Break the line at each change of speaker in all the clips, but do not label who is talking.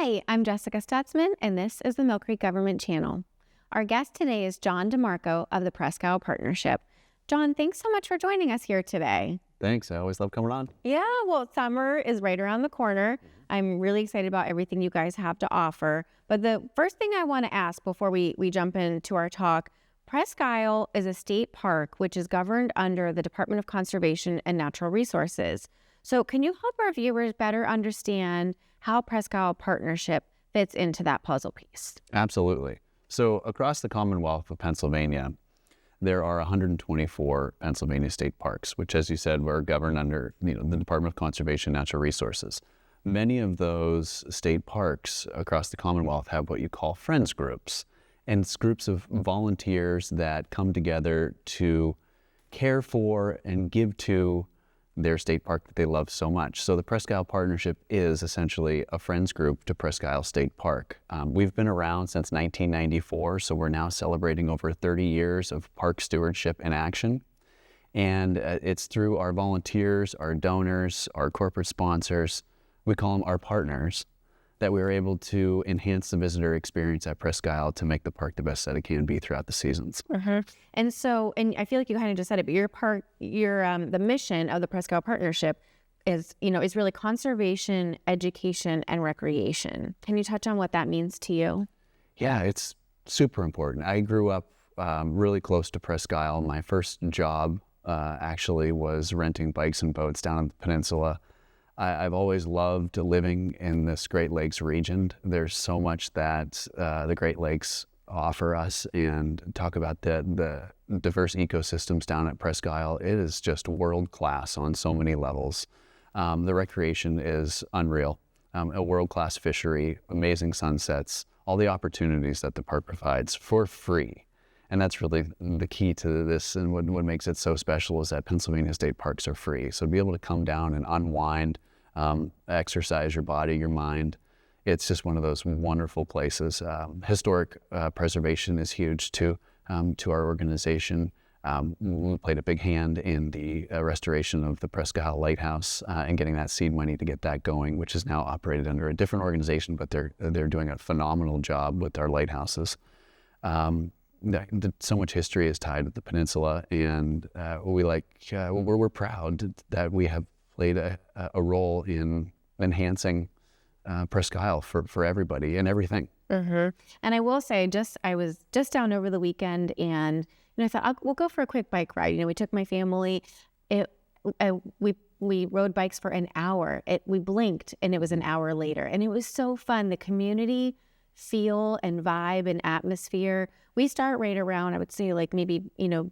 Hi, I'm Jessica Stutzman, and this is the Millcreek Government Channel. Our guest today is Jon Demarco of the Presque Isle Partnership. Jon, thanks so much for joining us here today.
Thanks. I always love coming on.
Yeah, well, summer is right around the corner. I'm really excited about everything you guys have to offer. But the first thing I want to ask before we jump into our talk, Presque Isle is a state park which is governed under the Department of Conservation and Natural Resources. So can you help our viewers better understand how Presque Isle Partnership fits into that puzzle piece?
Absolutely. So across the Commonwealth of Pennsylvania, there are 124 Pennsylvania state parks, which, as you said, were governed under the Department of Conservation and Natural Resources. Many of those state parks across the Commonwealth have what you call friends groups, and it's groups of volunteers that come together to care for and give to their state park that they love so much. So the Presque Isle Partnership is essentially a friends group to Presque Isle State Park. We've been around since 1994, so we're now celebrating over 30 years of park stewardship in action. And it's through our volunteers, our donors, our corporate sponsors, we call them our partners, that we are able to enhance the visitor experience at Presque Isle to make the park the best that it can be throughout the seasons.
And so, and I feel like you kind of just said it, but the mission of the Presque Isle Partnership is really conservation, education, and recreation. Can you touch on what that means to you?
Yeah, it's super important. I grew up really close to Presque Isle. My first job actually was renting bikes and boats down on the peninsula. I've always loved living in this Great Lakes region. There's so much that the Great Lakes offer us, and talk about the diverse ecosystems down at Presque Isle. It is just world class on so many levels. The recreation is unreal. A world-class fishery, amazing sunsets, all the opportunities that the park provides for free. And that's really the key to this, and what makes it so special is that Pennsylvania state parks are free. So to be able to come down and unwind, exercise your body, your mind, it's just one of those wonderful places. Historic preservation is huge to our organization. We played a big hand in the restoration of the Presque Isle Lighthouse and getting that seed money to get that going, which is now operated under a different organization, but they're doing a phenomenal job with our lighthouses. So much history is tied with the peninsula, and we're proud that we have played a role in enhancing Presque Isle for everybody and everything.
And I will say, I was just down over the weekend, and I thought we'll go for a quick bike ride. We took my family. We rode bikes for an hour. We blinked, and it was an hour later, and it was so fun. The community feel and vibe and atmosphere. We start right around, I would say, like maybe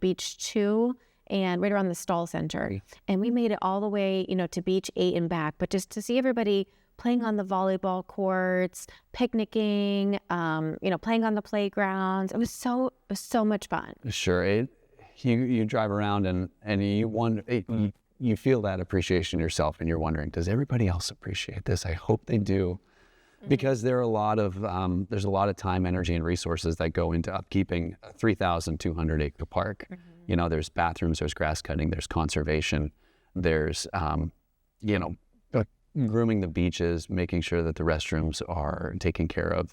Beach 2 and right around the Stall Center, and we made it all the way to Beach 8 and back. But just to see everybody playing on the volleyball courts, picnicking, playing on the playgrounds, it was so much fun.
Sure. You drive around and you wonder, you feel that appreciation yourself, and you're wondering, does everybody else appreciate this? I hope they do. Because there's a lot of time, energy, and resources that go into upkeeping a 3,200 acre park. There's bathrooms, there's grass cutting, there's conservation, there's grooming the beaches, making sure that the restrooms are taken care of,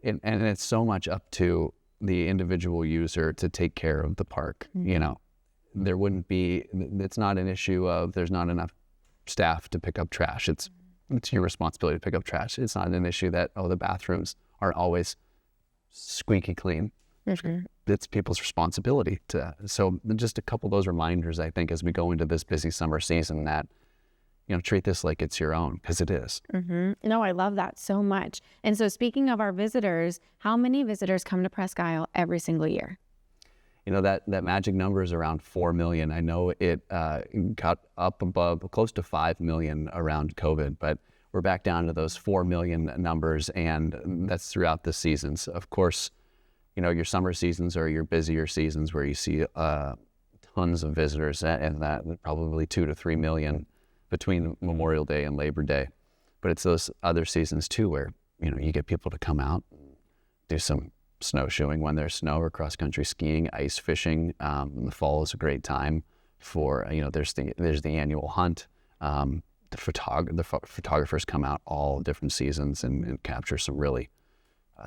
and it's so much up to the individual user to take care of the park. There wouldn't be. It's not an issue of there's not enough staff to pick up trash. It's your responsibility to pick up trash. It's not an issue that, the bathrooms aren't always squeaky clean. It's people's responsibility so just a couple of those reminders, I think, as we go into this busy summer season, that, treat this like it's your own, because it is.
No, I love that so much. And so speaking of our visitors, how many visitors come to Presque Isle every single year?
That magic number is around 4 million. I know it got up above close to 5 million around COVID, but we're back down to those 4 million numbers, and that's throughout the seasons. Of course, your summer seasons are your busier seasons where you see tons of visitors, and that probably 2 to 3 million between Memorial Day and Labor Day. But it's those other seasons too where, you get people to come out, do some snowshoeing when there's snow, or cross-country skiing, ice fishing. The fall is a great time for, there's the annual hunt. photographers come out all different seasons and capture some really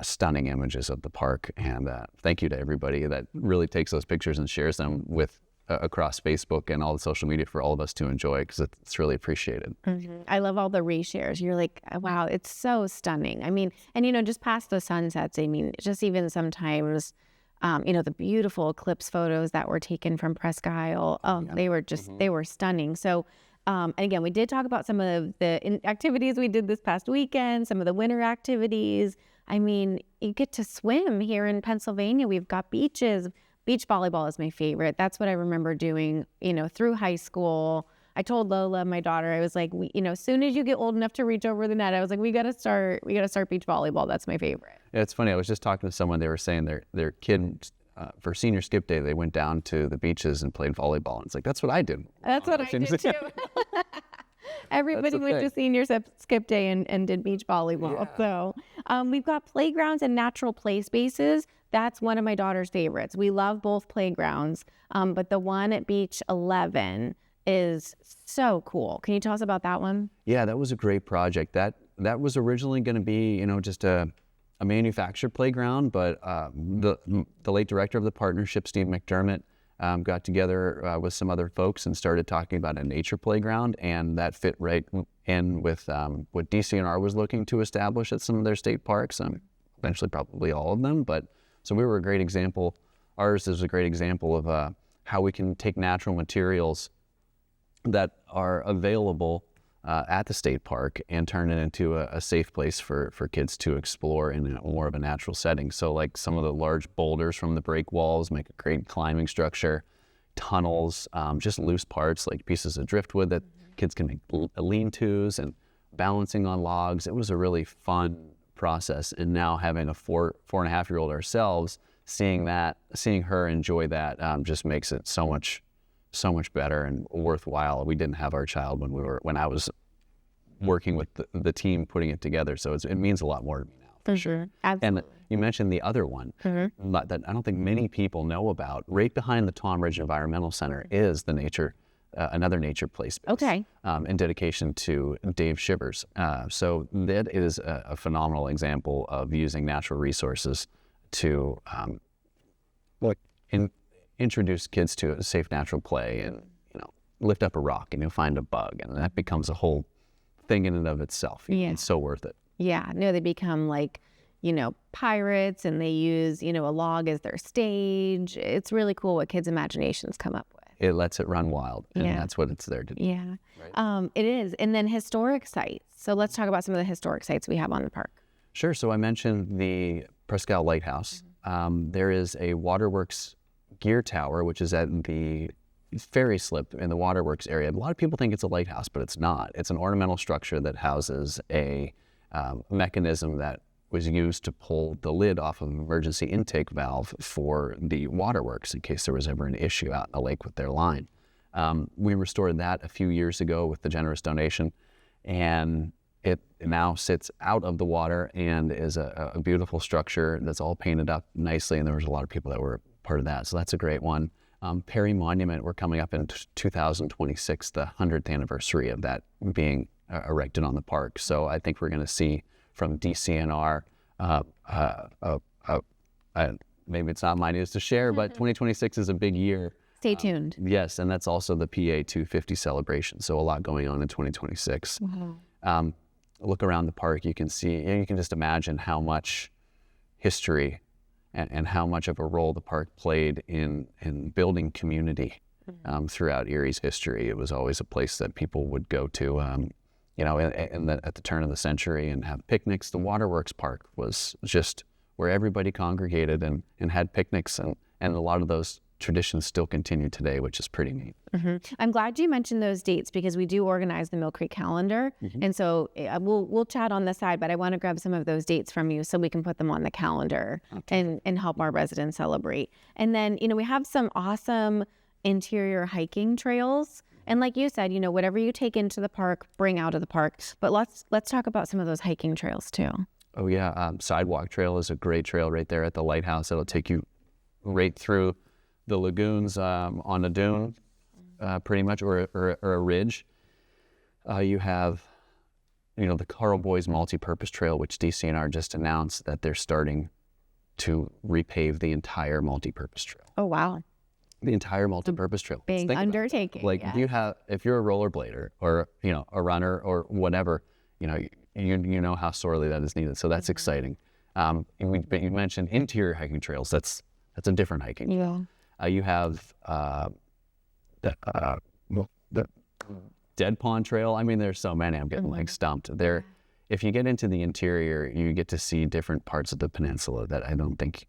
stunning images of the park. And thank you to everybody that really takes those pictures and shares them with across Facebook and all the social media for all of us to enjoy, because it's really appreciated.
I love all the reshares. You're like, wow, it's so stunning. I mean, and just past the sunsets, I mean, just even sometimes, the beautiful eclipse photos that were taken from Presque Isle, they were just, they were stunning. So, and again, we did talk about some of the activities we did this past weekend, some of the winter activities. I mean, you get to swim here in Pennsylvania. We've got beaches. Beach volleyball is my favorite. That's what I remember doing, through high school. I told Lola, my daughter, I was like, as soon as you get old enough to reach over the net, I was like, we got to start beach volleyball. That's my favorite.
Yeah, it's funny. I was just talking to someone. They were saying their kid, for senior skip day, they went down to the beaches and played volleyball. And it's like, that's what I did.
That's what I did too. Everybody went to senior skip day and did beach volleyball. Yeah. So we've got playgrounds and natural play spaces. That's one of my daughter's favorites. We love both playgrounds, but the one at Beach 11 is so cool. Can you tell us about that one?
Yeah, that was a great project. That was originally going to be, just a manufactured playground, but the late director of the partnership, Steve McDermott, got together with some other folks and started talking about a nature playground, and that fit right in with what DCNR was looking to establish at some of their state parks, eventually probably all of them. But so we were a great example. Ours is a great example of how we can take natural materials that are available at the state park and turn it into a safe place for kids to explore in more of a natural setting. So like some of the large boulders from the break walls make a great climbing structure, tunnels, just loose parts like pieces of driftwood that kids can make lean-tos, and balancing on logs. It was a really fun process. And now having a 4.5-year-old ourselves, seeing her enjoy that just makes it so much better and worthwhile. We didn't have our child when I was working with the team putting it together, so it means a lot more to me now.
For sure, absolutely.
And you mentioned the other one that I don't think many people know about. Right behind the Tom Ridge Environmental Center is the another nature play space.
Okay.
In dedication to Dave Shivers. So that is a phenomenal example of using natural resources to introduce kids to a safe natural play, and lift up a rock and find a bug, and that becomes a whole thing in and of itself.
Yeah.
It's so worth it.
Yeah. No, they become like pirates, and they use a log as their stage. It's really cool what kids' imaginations come up with.
It lets it run wild, and that's what it's there to do.
Yeah.
Right.
It is. And then historic sites. So let's talk about some of the historic sites we have on the park.
Sure. So I mentioned the Presque Isle Lighthouse. There is a waterworks gear tower, which is at the ferry slip in the waterworks area. A lot of people think it's a lighthouse, but it's not. It's an ornamental structure that houses a mechanism that was used to pull the lid off of an emergency intake valve for the waterworks in case there was ever an issue out in the lake with their line. We restored that a few years ago with the generous donation, and it now sits out of the water and is a beautiful structure that's all painted up nicely, and there was a lot of people that were part of that, so that's a great one. Perry Monument, we're coming up in 2026, the 100th anniversary of that being erected on the park. So I think we're going to see from DCNR, maybe it's not my news to share, but 2026 is a big year.
Stay tuned.
Yes, and that's also the PA 250 celebration, so a lot going on in 2026.
Wow.
Look around the park, you can just imagine how much history and how much of a role the park played in building community throughout Erie's history. It was always a place that people would go to, at the turn of the century and have picnics. The Waterworks Park was just where everybody congregated and had picnics, and a lot of those traditions still continue today, which is pretty neat.
I'm glad you mentioned those dates, because we do organize the Millcreek calendar. And so we'll chat on the side, but I want to grab some of those dates from you so we can put them on the calendar and help our residents celebrate. And then, we have some awesome interior hiking trails. And like you said, whatever you take into the park, bring out of the park. But let's talk about some of those hiking trails too.
Oh yeah, Sidewalk Trail is a great trail right there at the lighthouse. It'll take you right through the lagoons on a dune, pretty much, or a ridge. You have, the Carl Boys Multi-Purpose Trail, which DCNR just announced that they're starting to repave the entire multi-purpose trail.
Oh, wow.
The entire multi-purpose trail.
Big undertaking.
Like if you're a rollerblader or, a runner or whatever, you know how sorely that is needed. So that's exciting. You mentioned interior hiking trails. That's a different hiking.
Yeah.
You have the Dead Pond Trail. I mean, there's so many. I'm getting like stumped. There, if you get into the interior, you get to see different parts of the peninsula that I don't think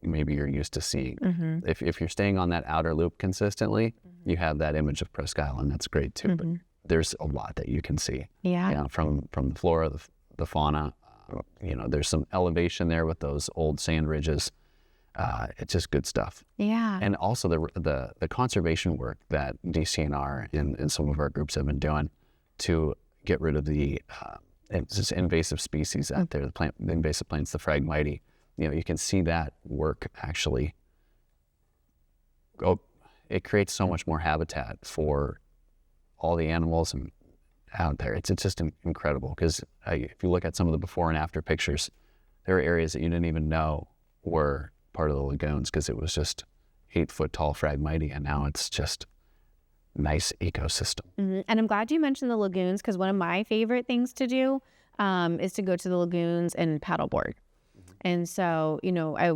maybe you're used to seeing. If you're staying on that outer loop consistently, you have that image of Presque Isle, and that's great too. But there's a lot that you can see.
Yeah.
From the flora, the fauna. There's some elevation there with those old sand ridges. It's just good stuff.
Yeah.
And also the conservation work that DCNR and some of our groups have been doing to get rid of the just invasive species out there, the invasive plants, the Phragmites. You can see that work actually it creates so much more habitat for all the animals and out there. It's just incredible because if you look at some of the before and after pictures, there are areas that you didn't even know were part of the lagoons because it was just 8-foot tall Phragmites, and now it's just nice ecosystem.
And I'm glad you mentioned the lagoons because one of my favorite things to do is to go to the lagoons and paddleboard. And so, I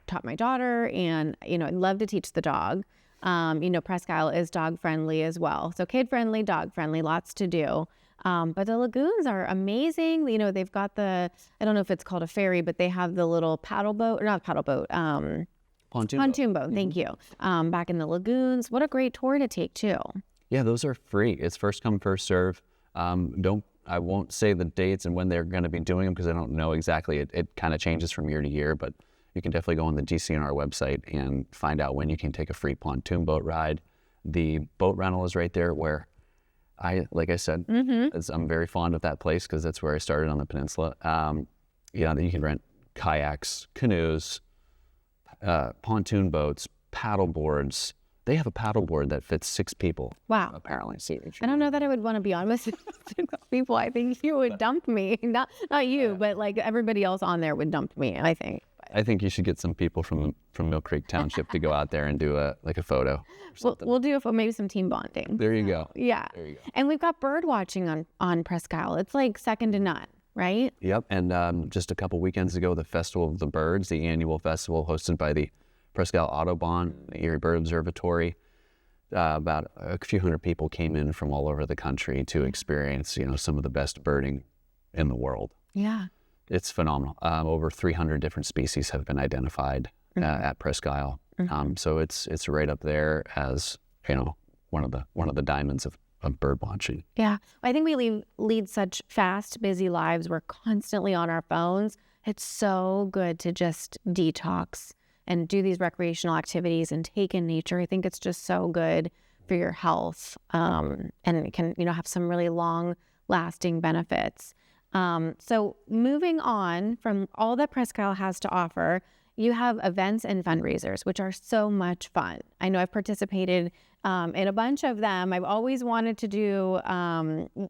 taught my daughter, and, I love to teach the dog. Presque Isle is dog friendly as well. So kid friendly, dog friendly, lots to do. But the lagoons are amazing. They've got I don't know if it's called a ferry, but they have the little pontoon boat. Thank you. Back in the lagoons. What a great tour to take too.
Yeah, those are free. It's first come, first serve. I won't say the dates and when they're going to be doing them because I don't know exactly. It kind of changes from year to year, but you can definitely go on the DCNR website and find out when you can take a free pontoon boat ride. The boat rental is right there where like I said, I'm very fond of that place because that's where I started on the peninsula. You can rent kayaks, canoes, pontoon boats, paddle boards. They have a paddleboard that fits 6 people.
Wow.
Apparently.
I don't know that I would want to be on with 6 people. I think you would dump me. Not you, but like everybody else on there would dump me, I think.
I think you should get some people from Millcreek Township to go out there and do a photo or something.
We'll do maybe some team bonding.
There you go.
Yeah.
There you go.
And we've got bird watching on Presque Isle. It's like second to none, right?
Yep. And just a couple weekends ago, the Festival of the Birds, the annual festival hosted by the Presque Isle Audubon, the Erie Bird Observatory. About a few hundred people came in from all over the country to experience, some of the best birding in the world.
Yeah.
It's phenomenal. Over 300 different species have been identified at Presque Isle. So it's right up there as, one of the diamonds of bird watching.
Yeah. I think we lead such fast, busy lives. We're constantly on our phones. It's so good to just detox and do these recreational activities and take in nature. I think it's just so good for your health. And it can, have some really long lasting benefits. So moving on from all that Presque Isle has to offer, you have events and fundraisers, which are so much fun. I know I've participated in a bunch of them. I've always wanted to do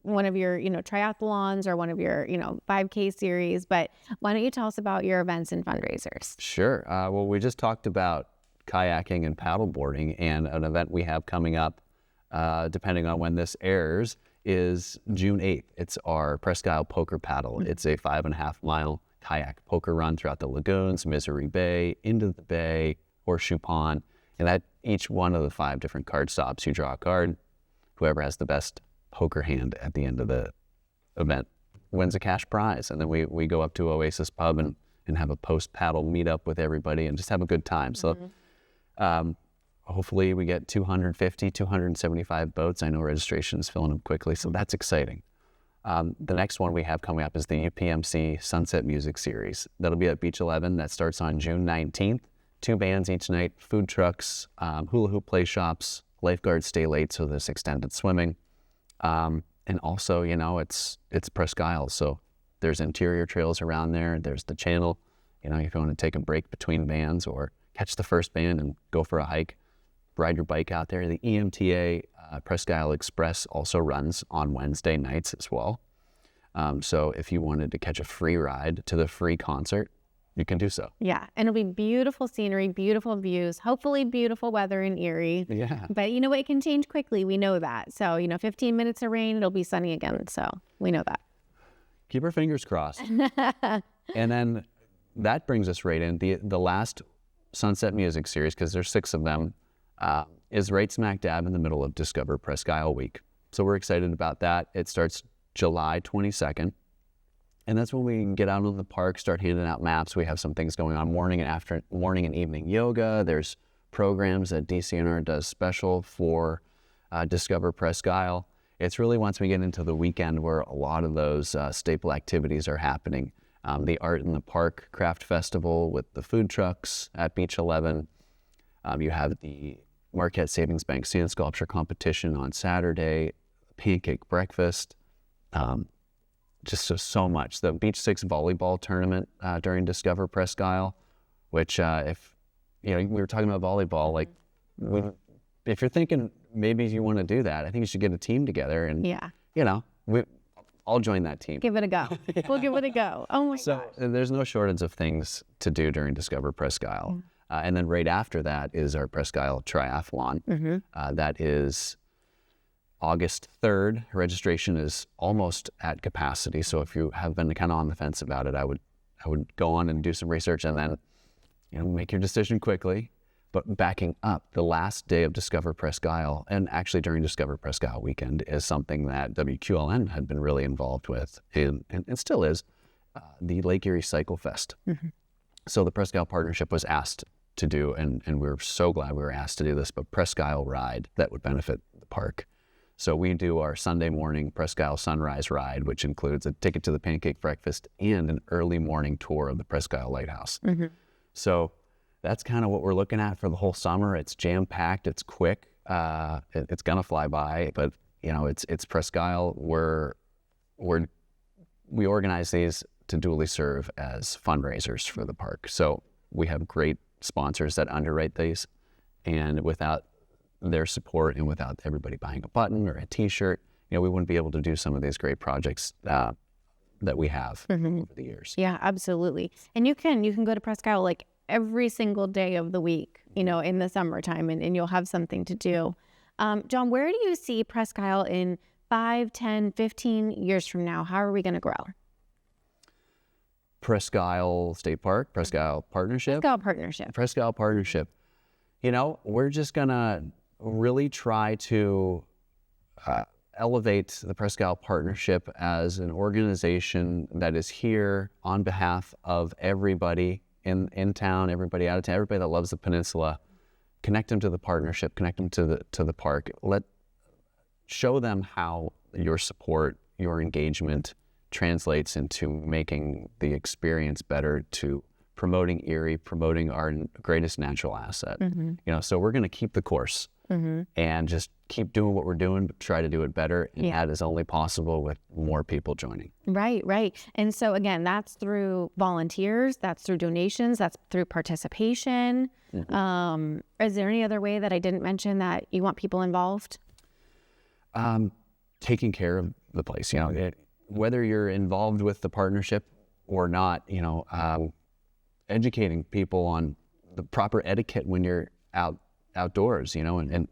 one of your, triathlons or one of your, 5K series. But why don't you tell us about your events and fundraisers?
Sure. Well, we just talked about kayaking and paddleboarding, and an event we have coming up, depending on when this airs, is June 8th. It's our Presque Isle Poker Paddle. It's a 5.5 mile kayak poker run throughout the lagoons, Misery Bay, into the bay, Horseshoe Pond. And at each one of the 5 different card stops, you draw a card. Whoever has the best poker hand at the end of the event wins a cash prize. And then we go up to Oasis Pub and have a post-paddle meetup with everybody and just have a good time. So hopefully we get 250, 275 boats. I know registration is filling up quickly, so that's exciting. The next one we have coming up is the UPMC Sunset Music Series. That'll be at Beach 11. That starts on June 19th. 2 bands each night, food trucks, hula hoop play shops, lifeguards stay late, so there's extended swimming. And also, it's Presque Isle, so there's interior trails around there. There's the channel, if you want to take a break between bands or catch the first band and go for a hike. ride your bike out there. The EMTA Presque Isle Express also runs on Wednesday nights as well. So if you wanted to catch a free ride to the free concert, you can do so.
Yeah, and it'll be beautiful scenery, beautiful views, hopefully beautiful weather in Erie.
Yeah.
But you know, it can change quickly. We know that. So, 15 minutes of rain, it'll be sunny again. So we know that.
Keep our fingers crossed. And then that brings us right in. The last Sunset Music Series, because there's 6 of them, is right smack dab in the middle of Discover Presque Isle Week. So we're excited about that. It starts July 22nd. And that's when we can get out in the park, start handing out maps. We have some things going on, morning and evening yoga. There's programs that DCNR does special for Discover Presque Isle. It's really once we get into the weekend where a lot of those staple activities are happening. The Art in the Park Craft Festival with the food trucks at Beach 11. You have the Marquette Savings Bank Sand Sculpture Competition on Saturday, pancake breakfast. Just so much. The Beach 6 volleyball tournament during Discover Presque Isle, which if we were talking about volleyball, like if you're thinking maybe you want to do that, I think you should get a team together and I'll join that team.
Give it a go. Yeah. We'll give it a go. Oh my gosh.
There's no shortage of things to do during Discover Presque Isle. And then right after that is our Presque Isle Triathlon. That is August 3rd. Registration is almost at capacity. So if you have been kind of on the fence about it, I would go on and do some research and then make your decision quickly. But backing up, the last day of Discover Presque Isle, and actually during Discover Presque Isle weekend, is something that WQLN had been really involved with, and still is, the Lake Erie Cycle Fest. So the Presque Isle Partnership was asked to do, and we were so glad we were asked to do this, but Presque Isle Ride that would benefit the park. So we do our Sunday morning Presque Isle Sunrise Ride, which includes a ticket to the pancake breakfast and an early morning tour of the Presque Isle Lighthouse. So that's kind of what we're looking at for the whole summer. It's jam-packed, it's quick, it's gonna fly by, but it's Presque Isle. We organize these to duly serve as fundraisers for the park. So we have great sponsors that underwrite these, and without their support and without everybody buying a button or a t-shirt, we wouldn't be able to do some of these great projects that we have over the years.
Yeah, absolutely. And you can go to Presque Isle like every single day of the week, in the summertime, and you'll have something to do. Jon, where do you see Presque Isle in 5, 10, 15 years from now? How are we going to grow?
Presque Isle State Park, Presque Isle Partnership.
Presque Isle Partnership.
Presque Isle Partnership. We're just going to really try to elevate the Presque Isle Partnership as an organization that is here on behalf of everybody in town, everybody out of town, everybody that loves the peninsula. Connect them to the partnership, connect them to the park. Show them how your support, your engagement translates into making the experience better, to promoting Erie, promoting our greatest natural asset. So we're going to keep the course and just keep doing what we're doing, but try to do it better. And that is only possible with more people joining. Right.
And so again, that's through volunteers, that's through donations, that's through participation. Is there any other way that I didn't mention that you want people involved?
Taking care of the place, whether you're involved with the partnership or not, educating people on the proper etiquette when you're outdoors, and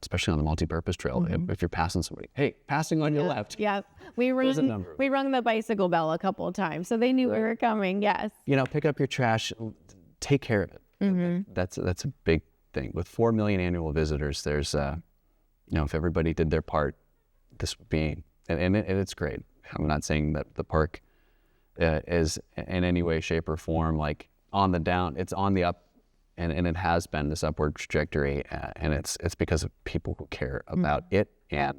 especially on the multi-purpose trail. If you're passing somebody, hey, passing on your left.
Yeah, we rung the bicycle bell a couple of times, so they knew we were coming. Yes.
Pick up your trash, take care of it. That's a big thing. With 4 million annual visitors, there's if everybody did their part, this would be, and it's great. I'm not saying that the park is in any way, shape, or form like on the down. It's on the up. And it has been this upward trajectory, and it's because of people who care about it and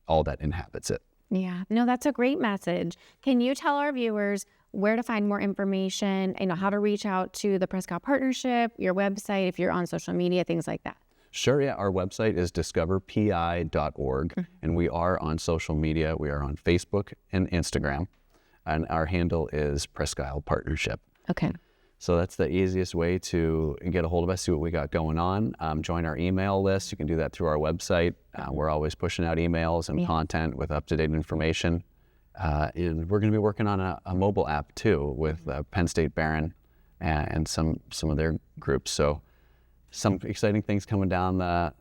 all that inhabits it.
Yeah, no, that's a great message. Can you tell our viewers where to find more information, how to reach out to the Presque Isle Partnership, your website, if you're on social media, things like that?
Sure, yeah. Our website is discoverpi.org, and we are on social media. We are on Facebook and Instagram, and our handle is Presque Isle Partnership.
Okay.
So that's the easiest way to get a hold of us, see what we got going on. Join our email list. You can do that through our website. We're always pushing out emails and content with up-to-date information. And we're going to be working on a mobile app too with Penn State Barron and some of their groups. So some exciting things coming down the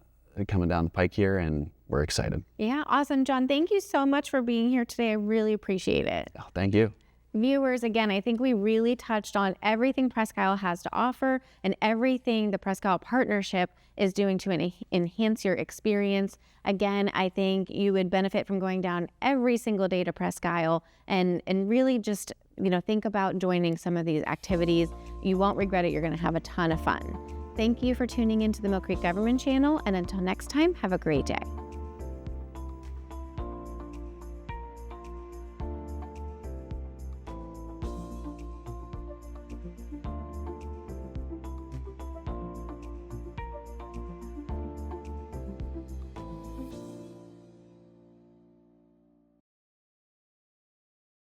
pike here, and we're excited.
Yeah, awesome. Jon, thank you so much for being here today. I really appreciate it.
Oh, thank you.
Viewers, again, I think we really touched on everything Presque Isle has to offer and everything the Presque Isle Partnership is doing to enhance your experience. Again, I think you would benefit from going down every single day to Presque Isle and really just, think about joining some of these activities. You won't regret it. You're going to have a ton of fun. Thank you for tuning into the Millcreek Government Channel, and until next time, have a great day.